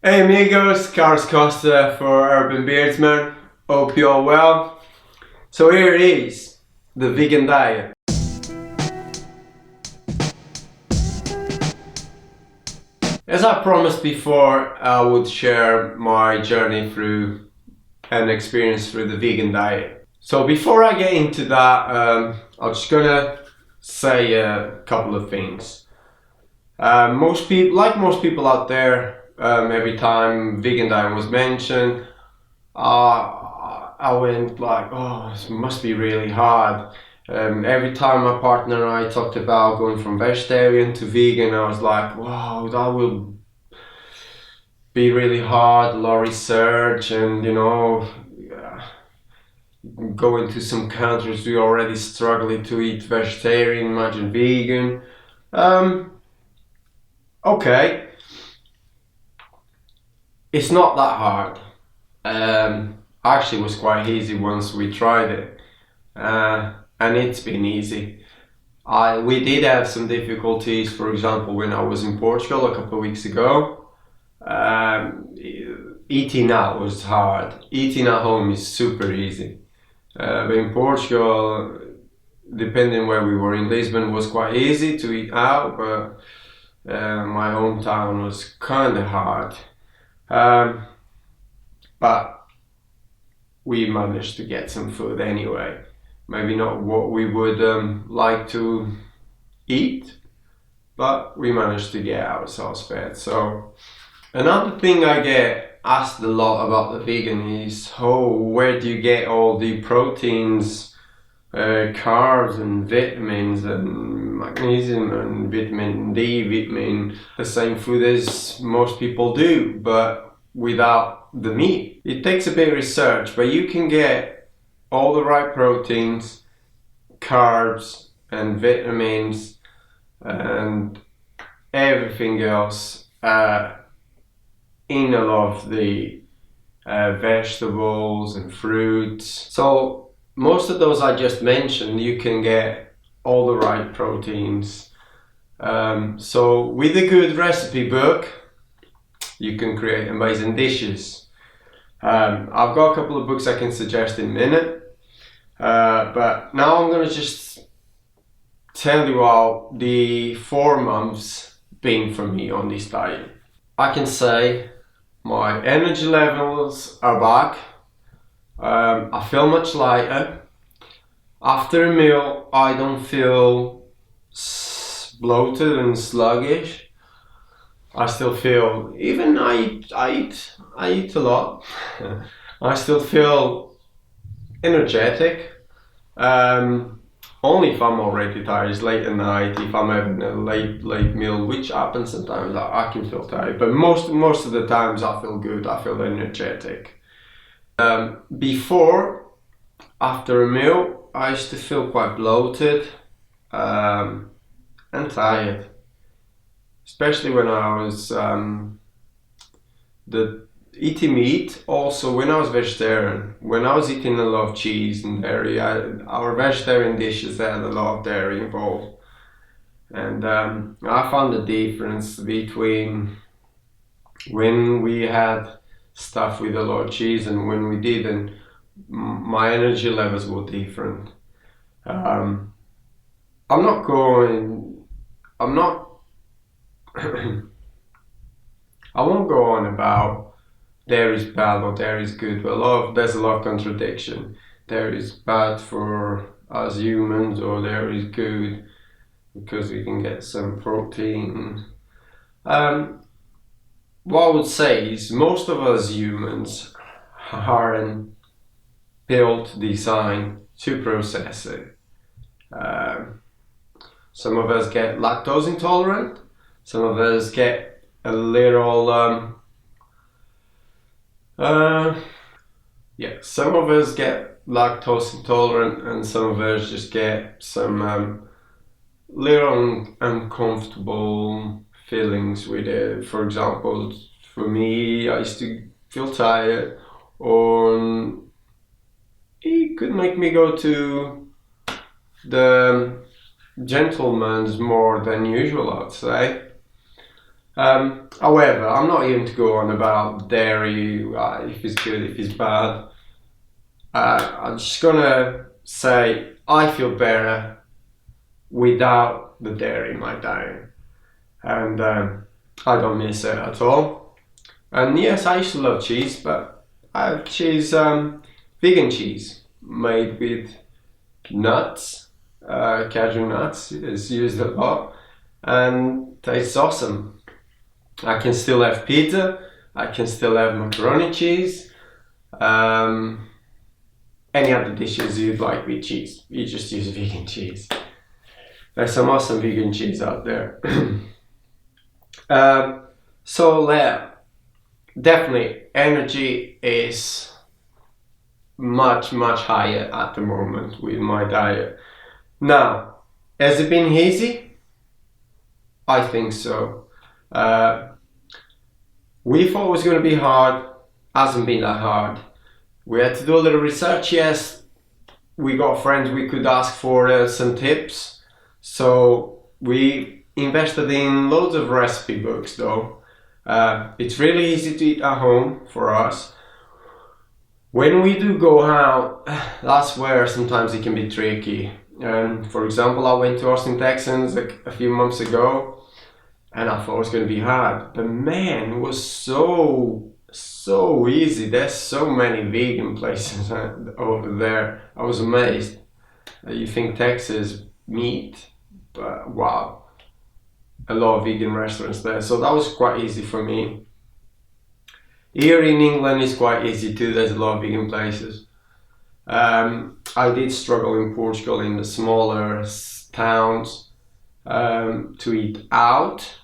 Hey amigos, Costa for Urban Beardsman. Hope you're all well. So here it is, the vegan diet. As I promised before, I would share my journey through and experience through the vegan diet. So before I get into that, I'm just gonna say a couple of things. Most people out there, every time vegan diet was mentioned, I went like, oh, this must be really hard. Every time my partner and I talked about going from vegetarian to vegan, I was like, wow, that will be really hard, a lot of research, and go into some countries we already struggling to eat vegetarian, imagine vegan. Okay, it's not that hard. Actually, it was quite easy once we tried it, and it's been easy. We did have some difficulties, for example, when I was in Portugal a couple of weeks ago. Eating out was hard. Eating at home is super easy. But in Portugal, depending where we were, in Lisbon was quite easy to eat out, but my hometown was kind of hard. But we managed to get some food anyway. Maybe not what we would like to eat, but we managed to get ourselves fed. So another thing I get asked a lot about the vegan is, oh, where do you get all the proteins, carbs and vitamins and magnesium and vitamin D, the same food as most people do, but without the meat. It takes a bit of research, but you can get all the right proteins, carbs and vitamins and everything else in a lot of the vegetables and fruits. So most of those I just mentioned, you can get all the right proteins. So with a good recipe book, you can create amazing dishes. I've got a couple of books I can suggest in a minute, but now I'm going to just tell you how the 4 months been for me on this diet. I can say my energy levels are back. I feel much lighter. After a meal, I don't feel bloated and sluggish. I still feel, even I eat a lot. I still feel energetic. Only if I'm already tired. It's late at night. If I'm having a late meal, which happens sometimes, I can feel tired. But most of the times, I feel good. I feel energetic. Before, after a meal, I used to feel quite bloated and tired. Especially when I was eating meat. Also, when I was vegetarian, when I was eating a lot of cheese and dairy, our vegetarian dishes had a lot of dairy involved, and I found the difference between when we had stuff with a lot of cheese and when we didn't. My energy levels were different. I'm not I won't go on about dairy is bad or dairy is good, but there's a lot of contradiction. Dairy is bad for us humans, or dairy is good because we can get some protein. What I would say is most of us humans aren't built, designed to process it. Some of us get lactose intolerant. Some of us get a little, some of us get lactose intolerant, and some of us just get some little uncomfortable feelings with it. For example, for me, I used to feel tired, or it could make me go to the gentleman's more than usual, I'd say. However, I'm not even to go on about dairy, if it's good, if it's bad. I'm just gonna say I feel better without the dairy in my diet, and I don't miss it at all. And yes, I used to love cheese, but I have cheese, vegan cheese made with nuts, cashew nuts is used a lot, and tastes awesome. I can still have pizza, I can still have macaroni cheese, any other dishes you'd like with cheese. You just use vegan cheese. There's some awesome vegan cheese out there. So yeah, definitely energy is much higher at the moment with my diet. Now, has it been easy? I think so. We thought it was going to be hard. Hasn't been that hard. We had to do a little research. Yes, we got friends we could ask for some tips. So we invested in loads of recipe books though. It's really easy to eat at home for us. When we do go out, that's where sometimes it can be tricky. For example, I went to Austin, Texas a few months ago, and I thought it was going to be hard. But man, it was so easy. There's so many vegan places over there. I was amazed. You think Texas meat, but wow, a lot of vegan restaurants there. So that was quite easy for me. Here in England it's quite easy too. There's a lot of vegan places. I did struggle in Portugal in the smaller towns to eat out.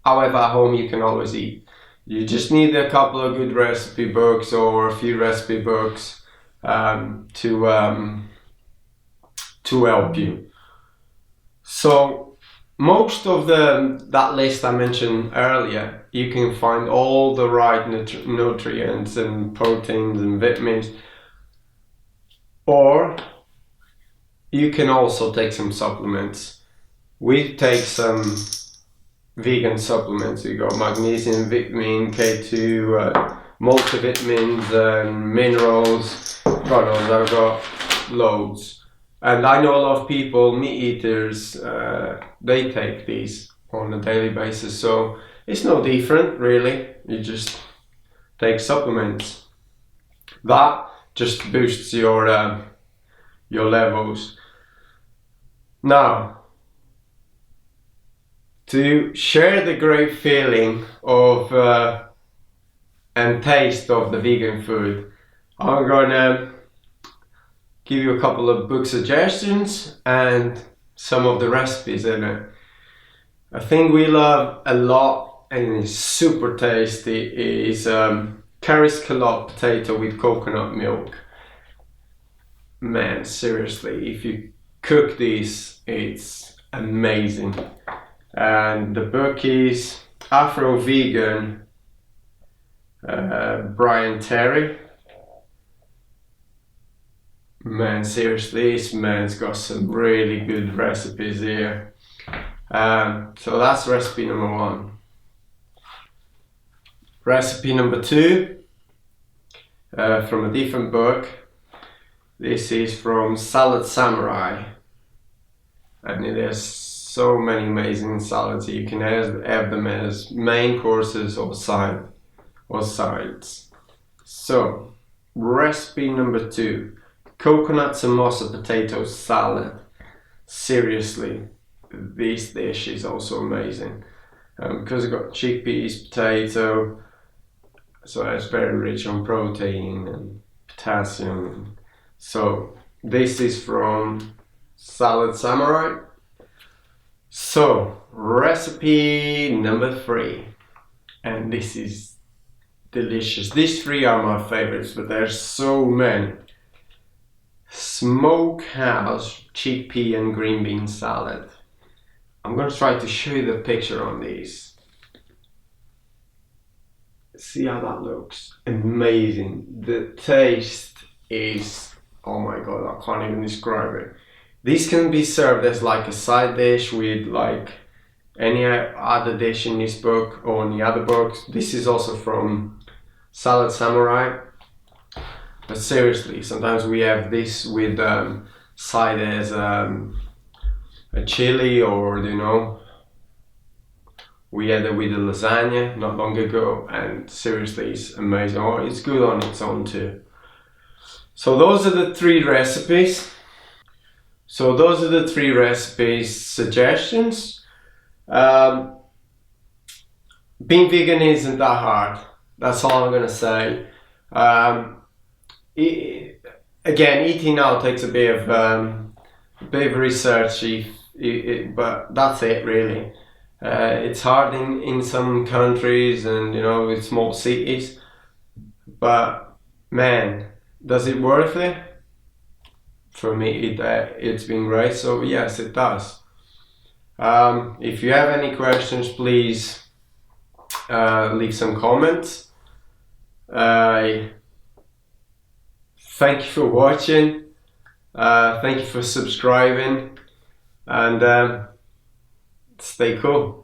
However, at home you can always eat. You just need a couple of good recipe books or a few recipe books to help you. So most of that list I mentioned earlier, you can find all the right nutrients and proteins and vitamins, or you can also take some supplements. We take some vegan supplements. You got magnesium, vitamin K2, multivitamins and minerals. God knows, I've got loads. And I know a lot of people, meat eaters, they take these on a daily basis. So it's no different really. You just take supplements. That just boosts your levels. Now, to share the great feeling of and taste of the vegan food, I'm gonna give you a couple of book suggestions and some of the recipes in it. A thing we love a lot and is super tasty is curry scallop potato with coconut milk. Man, seriously, if you cook this, it's amazing. And the book is Afro-Vegan, Bryant, Terry. Man, seriously, this man's got some really good recipes here. So that's recipe number 1. Recipe number 2, from a different book. This is from Salad Samurai. And there's so many amazing salads. You can have them as main courses or sides. So, recipe number 2. Coconut samosa potato salad. Seriously, this dish is also amazing. Because it's got chickpeas, potato, so it's very rich on protein and potassium. So this is from Salad Samurai. So recipe number 3, and this is delicious. These 3 are my favorites, but there's so many. Smokehouse chickpea and green bean salad. I'm going to try to show you the picture on these. See how that looks. Amazing. The taste is, oh my god, I can't even describe it. These can be served as like a side dish with like any other dish in this book or any other books. This is also from Salad Samurai. But seriously, sometimes we have this with side as a chili, or we had it with a lasagna not long ago, and seriously, it's amazing. Oh, it's good on its own too. So those are the three recipes. Suggestions. Being vegan isn't that hard. That's all I'm gonna say. Again, eating out takes a bit of research, but that's it really. It's hard in some countries and with small cities, but man, does it worth it? For me, it's been great. So yes, it does. If you have any questions, please leave some comments. Thank you for watching. Thank you for subscribing, and stay cool.